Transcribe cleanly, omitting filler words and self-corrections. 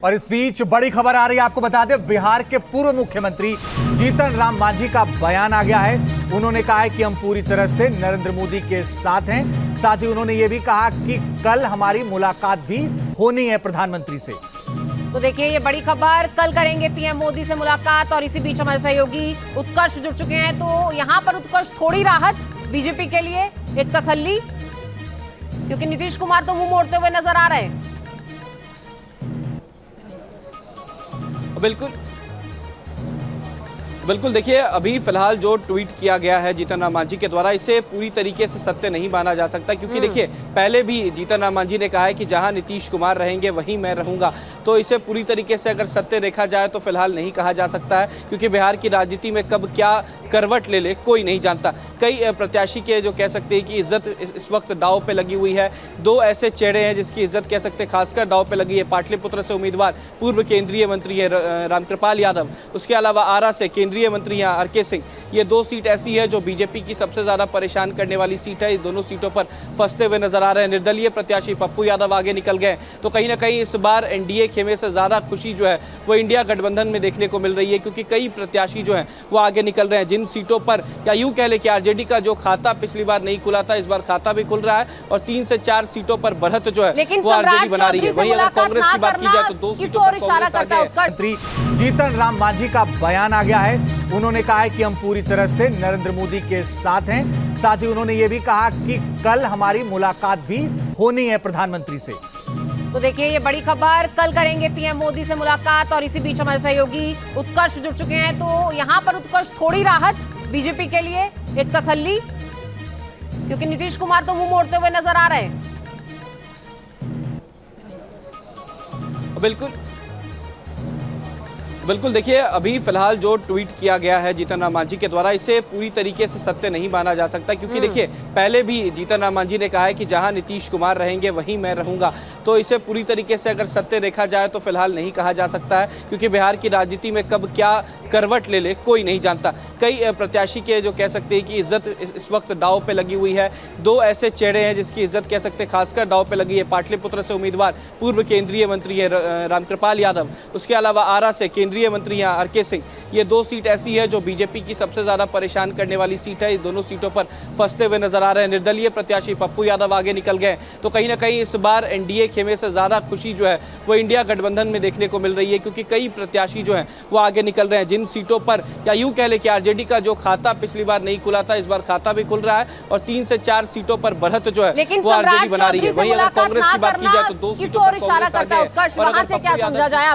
और इस बीच बड़ी खबर आ रही है, आपको बता दें बिहार के पूर्व मुख्यमंत्री जीतन राम मांझी का बयान आ गया है। उन्होंने कहा है कि हम पूरी तरह से नरेंद्र मोदी के साथ हैं। साथ ही उन्होंने ये भी कहा कि कल हमारी मुलाकात भी होनी है प्रधानमंत्री से। तो देखिए ये बड़ी खबर, कल करेंगे पीएम मोदी से मुलाकात। और इसी बीच हमारे सहयोगी उत्कर्ष जुड़ चुके हैं। तो यहाँ पर उत्कर्ष थोड़ी राहत बीजेपी के लिए, एक तसल्ली, क्योंकि नीतीश कुमार तो मुंह मोड़ते हुए नजर आ रहे हैं। बिल्कुल देखिए, अभी फिलहाल जो ट्वीट किया गया है जीतन राम मांझी के द्वारा, इसे पूरी तरीके से सत्य नहीं माना जा सकता, क्योंकि देखिए पहले भी जीतन राम मांझी ने कहा है कि जहां नीतीश कुमार रहेंगे वहीं मैं रहूंगा। तो इसे पूरी तरीके से अगर सत्य देखा जाए तो फिलहाल नहीं कहा जा सकता है, क्योंकि बिहार की राजनीति में कब क्या करवट ले ले कोई नहीं जानता। कई प्रत्याशी के जो कह सकते हैं कि इज्जत इस वक्त दांव पे लगी हुई है। दो ऐसे चेहरे हैं जिसकी इज्जत कह सकते हैं खासकर दांव पे लगी है। पाटलिपुत्र से उम्मीदवार पूर्व केंद्रीय मंत्री है रामकृपाल यादव, उसके अलावा आरा से केंद्रीय मंत्री हैं आर.के. सिंह। ये दो सीट ऐसी है जो बीजेपी की सबसे ज्यादा परेशान करने वाली सीट है। दोनों सीटों पर फंसते हुए नजर आ रहे हैं। निर्दलीय प्रत्याशी पप्पू यादव आगे निकल गए। तो कहीं ना कहीं इस बार एनडीए खेमे से ज्यादा खुशी जो है वो इंडिया गठबंधन में देखने को मिल रही है, क्योंकि कई प्रत्याशी जो है वो आगे निकल रहे हैं। जिन सीटों पर या यूं कह ले कि आरजेडी का जो खाता पिछली बार नहीं खुला था, इस बार खाता भी खुल रहा है और 3 से 4 सीटों पर बढ़त जो है वो आरजेडी बना रही है। वहीं अगर कांग्रेस की बात की जाए तो 2 सीटों पर कांग्रेस आगे है। मंत्री जीतन राम मांझी का बयान आ गया है। उन्होंने कहा है कि हम पूरी तरह से नरेंद्र मोदी के साथ हैं। साथ ही उन्होंने ये भी कहा कि कल हमारी मुलाकात भी होनी है प्रधानमंत्री से। तो देखिए ये बड़ी खबर, कल करेंगे पीएम मोदी से मुलाकात। और इसी बीच हमारे सहयोगी उत्कर्ष जुड़ चुके हैं। तो यहाँ पर उत्कर्ष थोड़ी राहत बीजेपी के लिए, एक तसल्ली, क्योंकि नीतीश कुमार तो मुंह मोड़ते हुए नजर आ रहे हैं। बिल्कुल देखिए, अभी फिलहाल जो ट्वीट किया गया है जीतन राम मांझी के द्वारा, इसे पूरी तरीके से सत्य नहीं माना जा सकता, क्योंकि देखिए पहले भी जीतन राम मांझी ने कहा है कि जहां नीतीश कुमार रहेंगे वहीं मैं रहूंगा। तो इसे पूरी तरीके से अगर सत्य देखा जाए तो फिलहाल नहीं कहा जा सकता है, क्योंकि बिहार की राजनीति में कब क्या करवट ले ले कोई नहीं जानता। कई प्रत्याशी के जो कह सकते हैं कि इज्जत इस वक्त दांव पे लगी हुई है। दो ऐसे चेहरे हैं जिसकी इज्जत कह सकते हैं खासकर दांव पे लगी है। पाटलिपुत्र से उम्मीदवार पूर्व केंद्रीय मंत्री है रामकृपाल यादव, उसके अलावा आरा से केंद्रीय मंत्री हैं आर.के. सिंह। ये दो सीट ऐसी है जो बीजेपी की सबसे ज्यादा परेशान करने वाली सीट है। दोनों सीटों पर फंसते हुए नजर आ रहे हैं। निर्दलीय प्रत्याशी पप्पू यादव आगे निकल गए। तो कहीं ना कहीं इस बार एनडीए खेमे से ज्यादा खुशी जो है वो इंडिया गठबंधन में देखने को मिल रही है, क्योंकि कई प्रत्याशी जो है वो आगे निकल रहे हैं। जिन सीटों पर या यूं कह ले कि आरजेडी का जो खाता पिछली बार नहीं खुला था, इस बार खाता भी खुल रहा है और 3 से 4 सीटों पर बढ़त जो है वो आरजेडी बना रही है। वहीं अगर कांग्रेस की बात की जाए तो 2 सीटों पर कांग्रेस आगे है। वहां से क्या समझा जाए?